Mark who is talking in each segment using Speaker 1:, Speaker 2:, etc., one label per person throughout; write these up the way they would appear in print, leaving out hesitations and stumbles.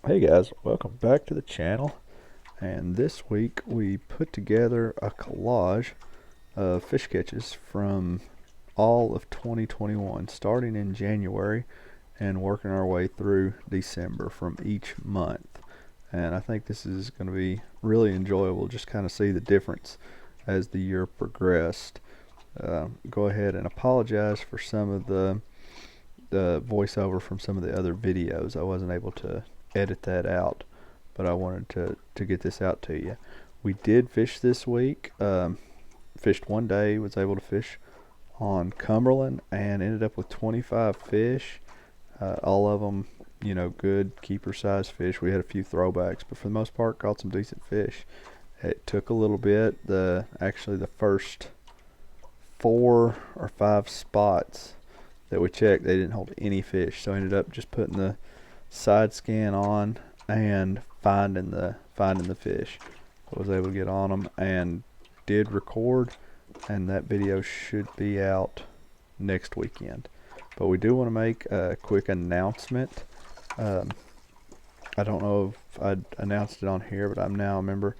Speaker 1: Hey guys, welcome back to the channel. And this week we put together a collage of fish catches from all of 2021, starting in January and working our way through December from each month. And I think this is going to be really enjoyable, just kind of see the difference as the year progressed. Go ahead and apologize for some of the voiceover from some of the other videos. I wasn't able to edit that out, but I wanted to get this out to you. We did fish this week. Fished one day, was able to fish on Cumberland and ended up with 25 fish. All of them, you know, good keeper size fish. We had a few throwbacks, but for the most part caught some decent fish. It took a little bit. Actually the first 4 or 5 spots that we checked, they didn't hold any fish, so I ended up just putting the side scan on and finding the fish. I was able to get on them and did record, and that video should be out next weekend. But we do want to make a quick announcement. I don't know if I announced it on here, but I'm now a member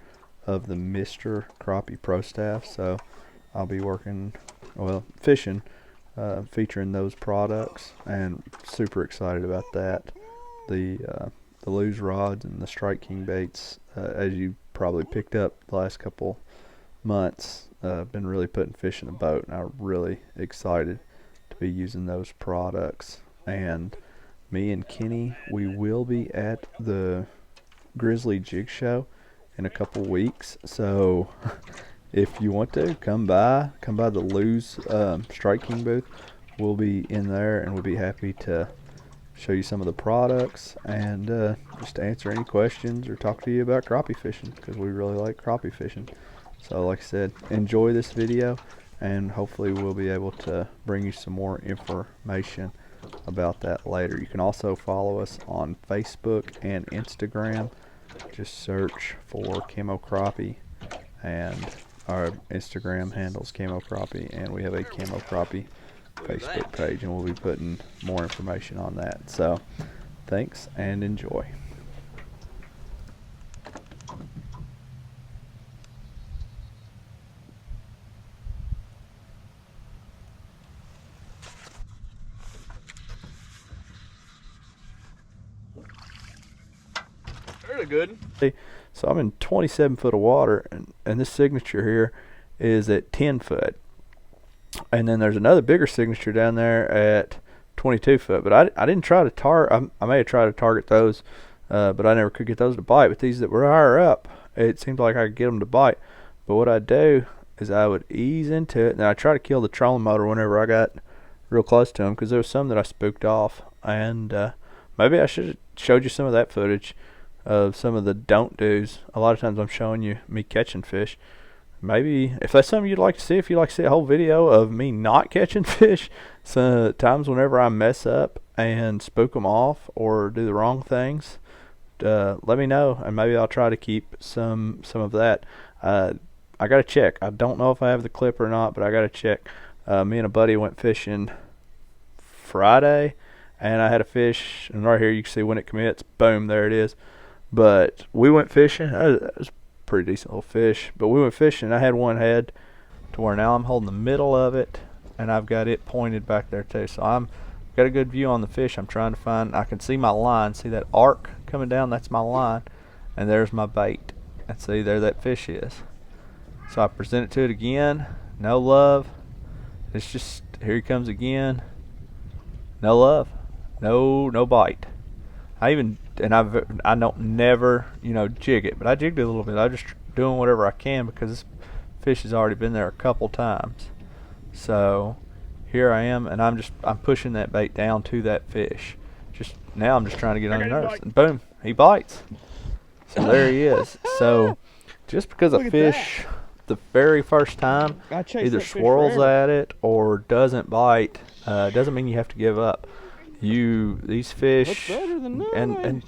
Speaker 1: of the Mr. Crappie Pro staff, so I'll be fishing, featuring those products, and super excited about that. The Lose rods and the Strike King baits, as you probably picked up the last couple months, been really putting fish in the boat, and I'm really excited to be using those products. And me and Kenny, we will be at the Grizzly Jig Show in a couple weeks, so if you want to come by the Lose Strike King booth. We'll be in there, and we'll be happy to show you some of the products and just answer any questions or talk to you about crappie fishing, because we really like crappie fishing. So like I said, enjoy this video, and hopefully we'll be able to bring you some more information about that later. You can also follow us on Facebook and Instagram. Just search for Camo Crappie, and our Instagram handles Camo Crappie, and we have a Camo Crappie Facebook page, and we'll be putting more information on that. So thanks and enjoy.
Speaker 2: Really good.
Speaker 1: So I'm in 27 foot of water, and this signature here is at 10 foot. And then there's another bigger signature down there at 22 foot. But I didn't try to target. I may have tried to target those, but I never could get those to bite. But these that were higher up, it seemed like I could get them to bite. But what I do is I would ease into it, and I try to kill the trolling motor whenever I got real close to them, because there was some that I spooked off. And maybe I should have showed you some of that footage of some of the don't do's. A lot of times I'm showing you me catching fish. Maybe if that's something you'd like to see, if you'd like to see a whole video of me not catching fish, some times whenever I mess up and spook them off or do the wrong things, let me know, and maybe I'll try to keep some of that. I gotta check. I don't know if I have the clip or not, but I gotta check. Me and a buddy went fishing Friday, and I had a fish, and right here you can see when it commits, boom, there it is. But we went fishing. It was pretty decent little fish, but we went fishing. I had one head to where now I'm holding the middle of it, and I've got it pointed back there too, so I'm got a good view on the fish. I'm trying to find, I can see my line, see that arc coming down, that's my line, and there's my bait, and see there that fish is. So I present it to it again, no love. It's just, here he comes again, no love, no bite. I don't never, jig it, but I jigged it a little bit. I'm just doing whatever I can because this fish has already been there a couple times. So here I am, and I'm pushing that bait down to that fish. Now I'm just trying to get on the nerves, and boom, he bites. So there he is. So just because a fish the very first time either swirls at it or doesn't bite, doesn't mean you have to give up. These fish, and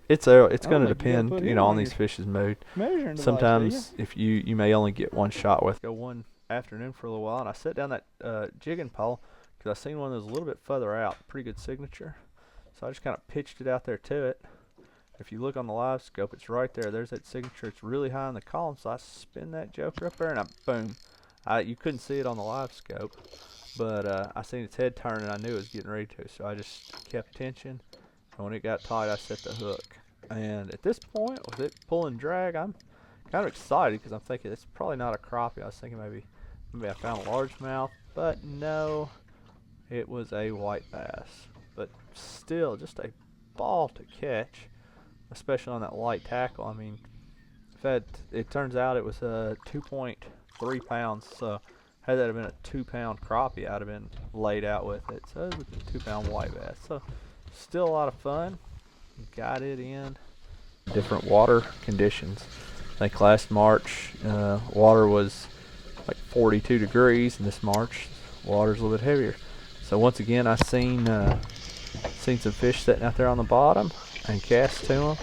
Speaker 1: it's going to depend, on these fish's mood. Sometimes if you may only get one shot with. Go one afternoon for a little while, and I set down that jigging pole because I seen one that was a little bit further out, pretty good signature. So I just kind of pitched it out there to it, If you look on the Livescope, it's right there. There's that signature. It's really high in the column, so I spin that joker up there, and boom. You couldn't see it on the Livescope, but I seen its head turn, and I knew it was getting ready to, so I just kept tension, and when it got tight, I set the hook. And at this point, with it pulling drag, I'm kind of excited because I'm thinking it's probably not a crappie. I was thinking maybe I found a largemouth, but no, it was a white bass. But still, just a ball to catch, especially on that light tackle. I mean, it turns out it was 2.3 pounds, so had that have been a 2-pound crappie, I'd have been laid out with it. So it was a 2-pound white bass. So still a lot of fun. Got it in different water conditions. I think last March water was like 42 degrees, and this March water's a little bit heavier. So once again, I seen some fish sitting out there on the bottom, and cast to them,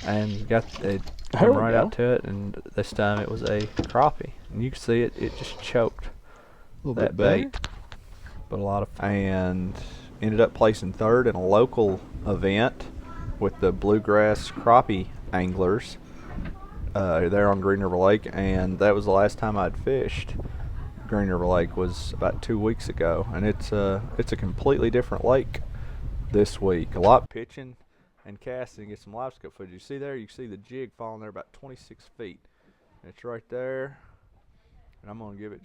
Speaker 1: and got it right out to it. And this time it was a crappie, and you can see it just choked that bait. But a lot of fun. And ended up placing third in a local event with the bluegrass crappie anglers there on Green River Lake, and that was the last time I'd fished. Green River Lake was about 2 weeks ago, and it's a completely different lake this week. A lot pitching and casting. Get some Livescope footage. You see there? You see the jig falling there about 26 feet. It's right there, and I'm gonna give it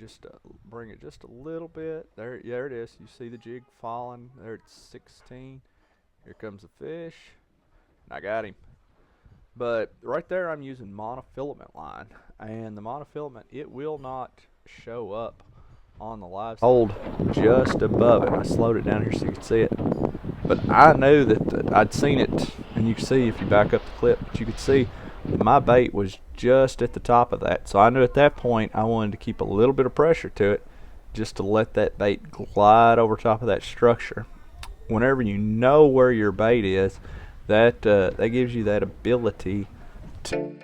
Speaker 1: bring it just a little bit. There it is. You see the jig falling there at 16. Here comes the fish, and I got him. But right there, I'm using monofilament line, and the monofilament, it will not show up on the live. Hold just above it. I slowed it down here so you can see it. But I knew that I'd seen it, and you can see if you back up the clip, but you could see my bait was just at the top of that. So I knew at that point I wanted to keep a little bit of pressure to it, just to let that bait glide over top of that structure. Whenever you know where your bait is, that gives you that ability to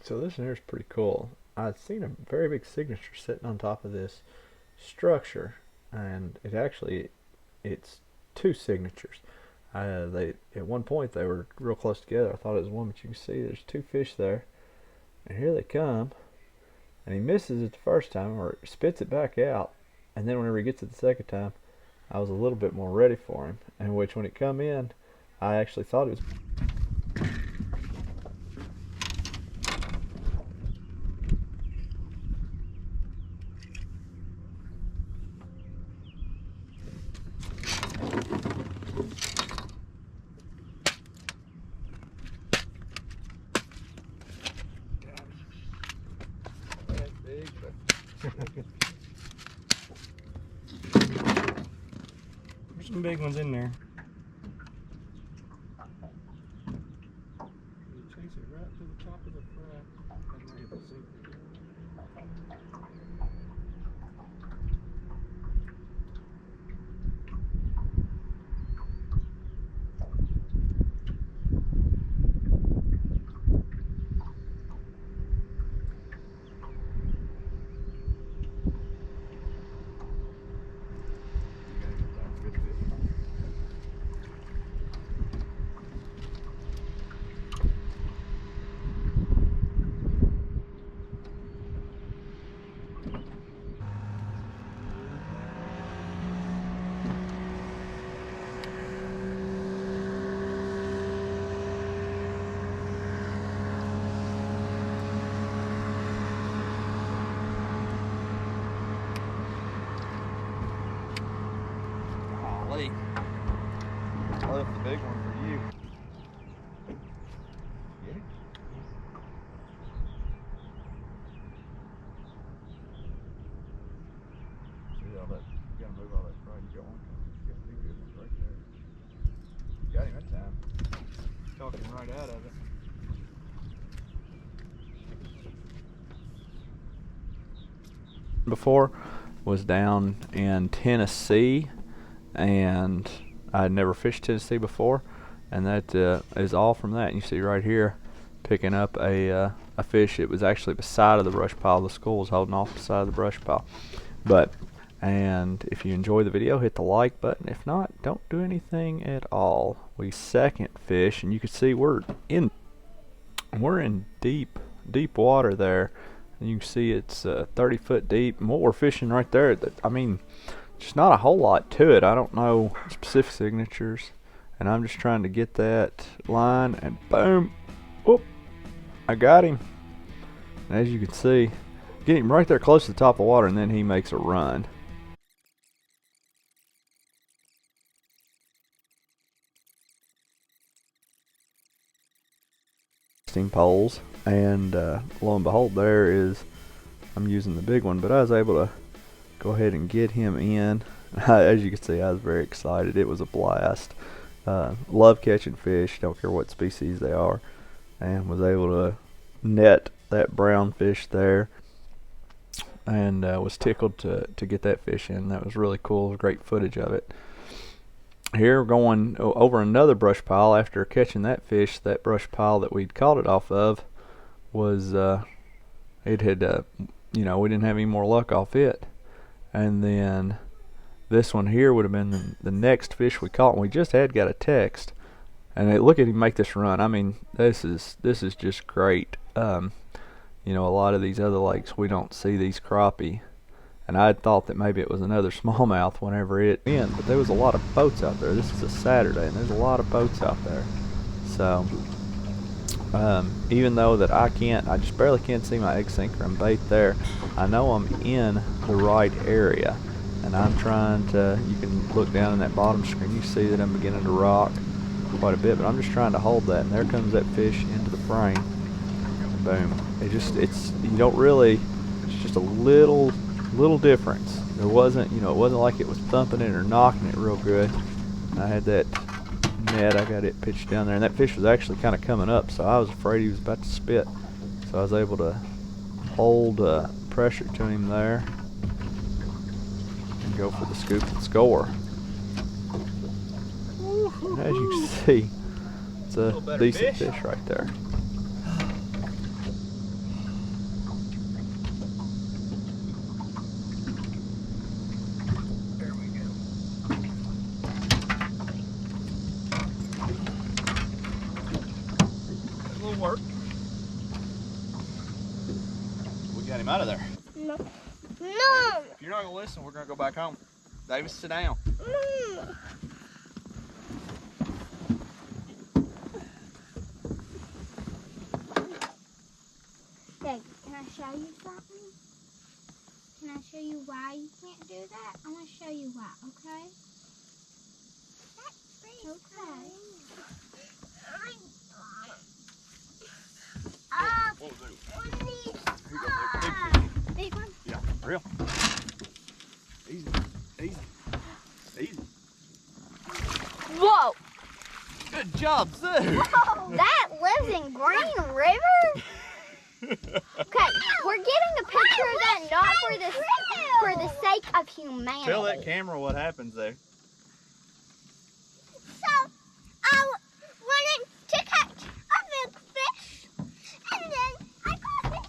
Speaker 1: So this one here is pretty cool. I've seen a very big signature sitting on top of this structure, and it's two signatures. They at one point they were real close together. I thought it was one, but you can see there's two fish there, and here they come. and he misses it the first time or spits it back out. And then whenever he gets it the second time, I was a little bit more ready for him. And which when it come in, I actually thought it was.
Speaker 2: There's some big ones in there.
Speaker 1: You chase it right to the top of the fry, and then it'll sink.
Speaker 2: Golly. I left the big one for you. Get it? See all that? You gotta move all that fry. You got one coming. You got two good ones right there. Got him that time. Talking right out of it.
Speaker 1: Before was down in Tennessee, and I had never fished Tennessee before, and that is all from that. And you see right here picking up a fish. It was actually beside of the brush pile. The school was holding off beside of the brush pile. And if you enjoy the video, hit the like button. If not, don't do anything at all. We second fish, and you can see we're in deep water there. And you can see it's 30 foot deep. And what we're fishing right there, I mean, just not a whole lot to it. I don't know specific signatures, and I'm just trying to get that line, and boom, whoop, I got him. And as you can see, get him right there close to the top of the water, and then he makes a run. Poles, and lo and behold, there is, I'm using the big one, but I was able to go ahead and get him in. As you can see, I was very excited. It was a blast. Love catching fish, don't care what species they are, and was able to net that brown fish there, and was tickled to get that fish in. That was really cool. Great footage of it. Here we're going over another brush pile. After catching that fish, that brush pile that we'd caught it off of was it had you know, we didn't have any more luck off it. And then this one here would have been the next fish we caught, and we just had got a text. And look at him make this run. I mean, this is just great. You know, a lot of these other lakes we don't see these crappie, and I had thought that maybe it was another smallmouth whenever it in, but there was a lot of boats out there. This is a Saturday, and there's a lot of boats out there. So even though that I just barely can't see my egg sinker and bait there, I know I'm in the right area, and I'm trying to, you can look down in that bottom screen, you see that I'm beginning to rock quite a bit, but I'm just trying to hold that, and there comes that fish into the frame, and boom. It's you don't really, it's just a little difference. There wasn't, you know, it wasn't like it was thumping it or knocking it real good. I had that net, I got it pitched down there, and that fish was actually kind of coming up, so I was afraid he was about to spit. So I was able to hold pressure to him there and go for the scoop and score. And as you can see, it's a decent fish right there.
Speaker 2: Work. We got Got him out of there.
Speaker 3: No. No.
Speaker 2: If you're not gonna listen, we're gonna go back home. Davis, sit down.
Speaker 3: No. Dad, can I show you something? Can I show you why you can't do that? I want to show you why, okay? Okay.
Speaker 2: What was it?
Speaker 3: Big one?
Speaker 2: Yeah, real. Easy, easy, easy.
Speaker 3: Whoa!
Speaker 2: Good job, Sue.
Speaker 3: Whoa! That lives in Green River? Okay, we're getting a picture of that not for the sake of humanity.
Speaker 2: Tell that camera what happens there.
Speaker 3: So, I wanted to catch a big fish, and then I caught this.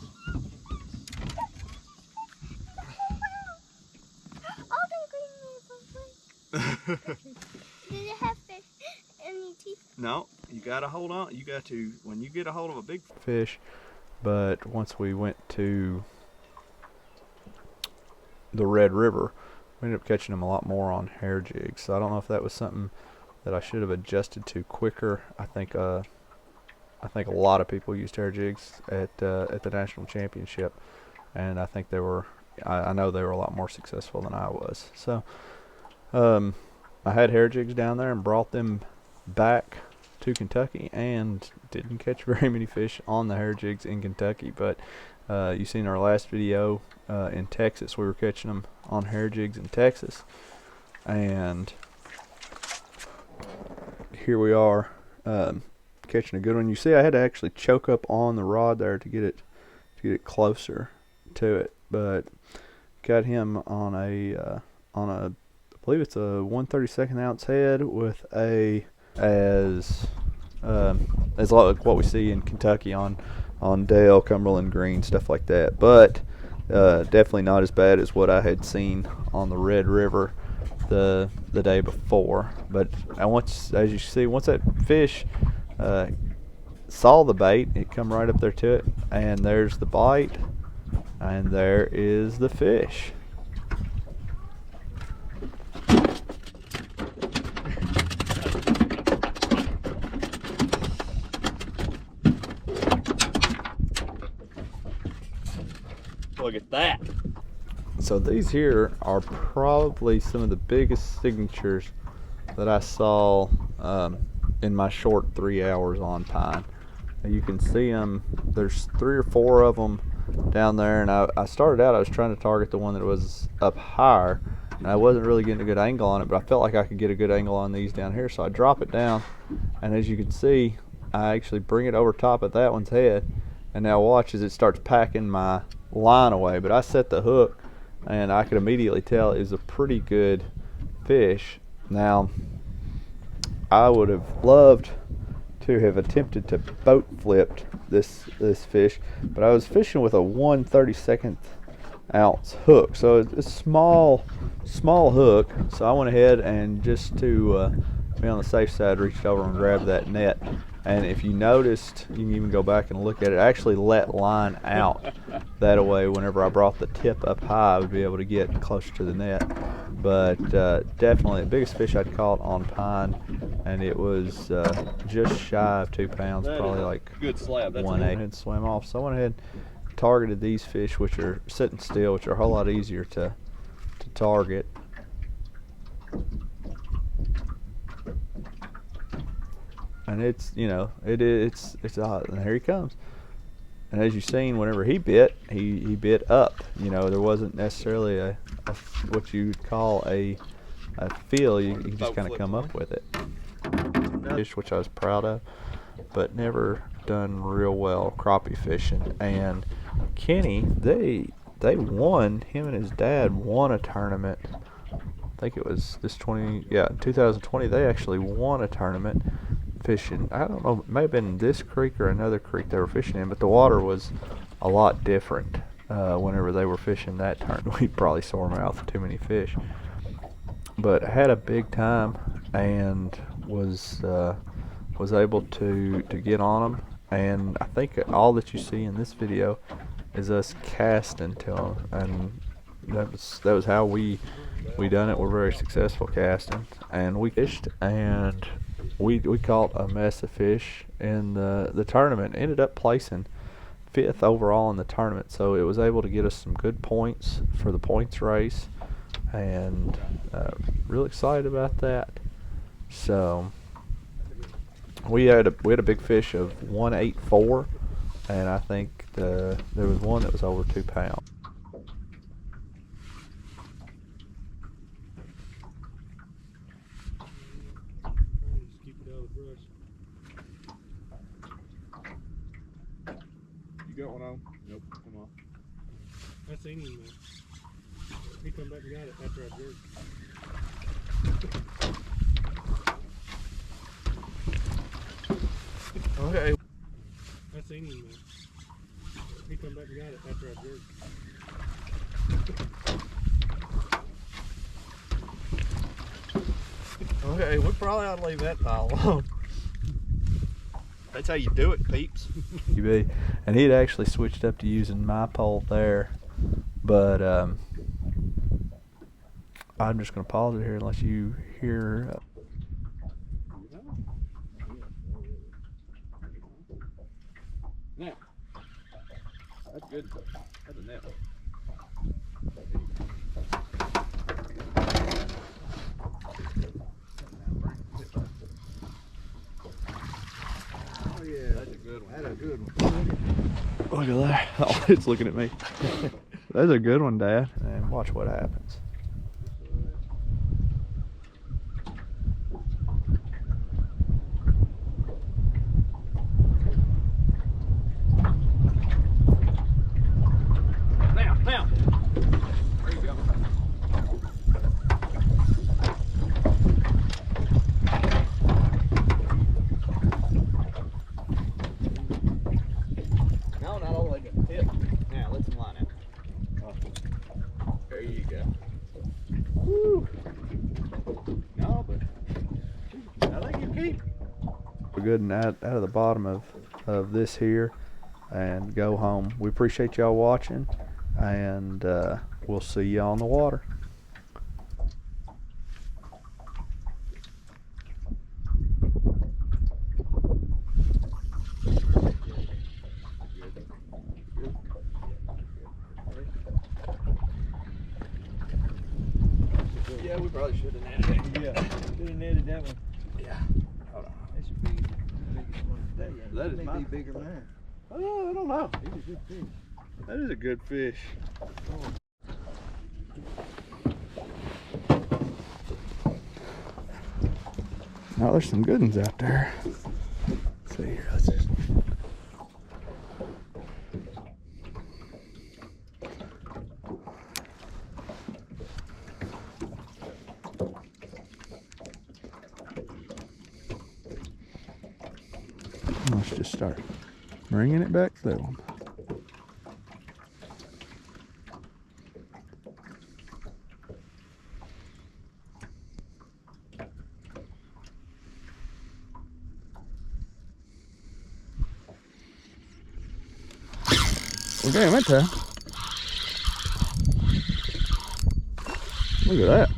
Speaker 3: All the Green River. Did it have fish? Any teeth?
Speaker 2: No, you gotta hold on. You got to, when you get a hold of a big
Speaker 1: Fish, but once we went to the Red River, we ended up catching them a lot more on hair jigs. So I don't know if that was something that I should have adjusted to quicker. I think a lot of people used hair jigs at the national championship, and I think they were. I know they were a lot more successful than I was. So I had hair jigs down there and brought them back to Kentucky and didn't catch very many fish on the hair jigs in Kentucky. But you seen our last video in Texas, we were catching them on hair jigs in Texas, and here we are catching a good one. You see, I had to actually choke up on the rod there to get it closer to it, but got him on a I believe it's a 1/32 ounce head with a as like what we see in Kentucky on Dale, Cumberland Green, stuff like that. But definitely not as bad as what I had seen on the Red River the day before. But as you see, once that fish saw the bait, it come right up there to it, and there's the bite, and there is the fish.
Speaker 2: Look at that.
Speaker 1: So these here are probably some of the biggest signatures that I saw in my short 3 hours on pine. And you can see them. There's 3 or 4 of them down there, and I started out, I was trying to target the one that was up higher, and I wasn't really getting a good angle on it, but I felt like I could get a good angle on these down here, so I drop it down, and as you can see, I actually bring it over top of that one's head, and now watch as it starts packing my line away. But I set the hook, and I could immediately tell it was a pretty good fish. Now, I would have loved to have attempted to boat flipped this fish, but I was fishing with a 1/32 ounce hook, so it's a small hook. So I went ahead and, just to be on the safe side, reached over and grabbed that net. And if you noticed, you can even go back and look at it, I actually let line out. That way, whenever I brought the tip up high, I would be able to get closer to the net. But definitely the biggest fish I'd caught on pine, and it was just shy of 2 pounds, probably like
Speaker 2: Good slab. That's
Speaker 1: 1/8. And swam off. So I went ahead and targeted these fish, which are sitting still, which are a whole lot easier to target. And it's, you know, it's hot, and here he comes. And as you've seen, whenever he bit, he bit up. You know, there wasn't necessarily a what you'd call a feel. You just kind of come up with it. Fish, which I was proud of, but never done real well crappie fishing. And Kenny, they won. Him and his dad won a tournament. I think it was in 2020. They actually won a tournament fishing. I don't know, it may have been this creek or another creek they were fishing in, but the water was a lot different whenever they were fishing that tournament. We probably saw them out with too many fish, but had a big time and was able to get on them. And I think all that you see in this video is us casting to them, and that was how we done it. We're very successful casting, and we fished, and we caught a mess of fish in the tournament. Ended up placing 5th overall in the tournament, so it was able to get us some good points for the points race, and really excited about that. So we had a big fish of 184, and I think there was one that was over 2 pounds.
Speaker 2: You got one on? Nope. Come on.
Speaker 4: I seen him, man. He come back and got it after I jerked.
Speaker 2: Okay.
Speaker 4: I seen him, man. He come back and got it after I jerked.
Speaker 2: Okay, we probably ought to leave that pile alone. That's how you do it, peeps.
Speaker 1: And he had actually switched up to using my pole there, but I'm just going to pause it here unless you hear.
Speaker 2: Now, that's good. That's a net. Oh yeah, that's a good one. That's a good one.
Speaker 1: Look at that. Oh, it's looking at me. That's a good one, Dad. And watch what happens.
Speaker 2: Now. There you go. No, not all the way to the tip. Now, let some line out. There you go. Woo. No, but I think you keep.
Speaker 1: We're good and out of the bottom of this here and go home. We appreciate y'all watching, and we'll see you on the water.
Speaker 2: Yeah, we probably should have netted it.
Speaker 4: Yeah, should have netted that one.
Speaker 2: Yeah. Hold on.
Speaker 4: That should be the biggest one today.
Speaker 2: That is
Speaker 4: may
Speaker 2: my-
Speaker 4: be bigger than mine.
Speaker 2: Oh, I don't know.
Speaker 4: He's a good fish.
Speaker 2: That is a good fish.
Speaker 1: Now there's some good ones out there. Let's see here. Let's just. Let's just start bringing it back through them. We're getting that time. Look at that.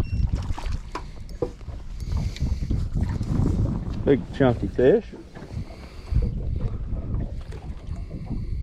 Speaker 1: Big chunky fish.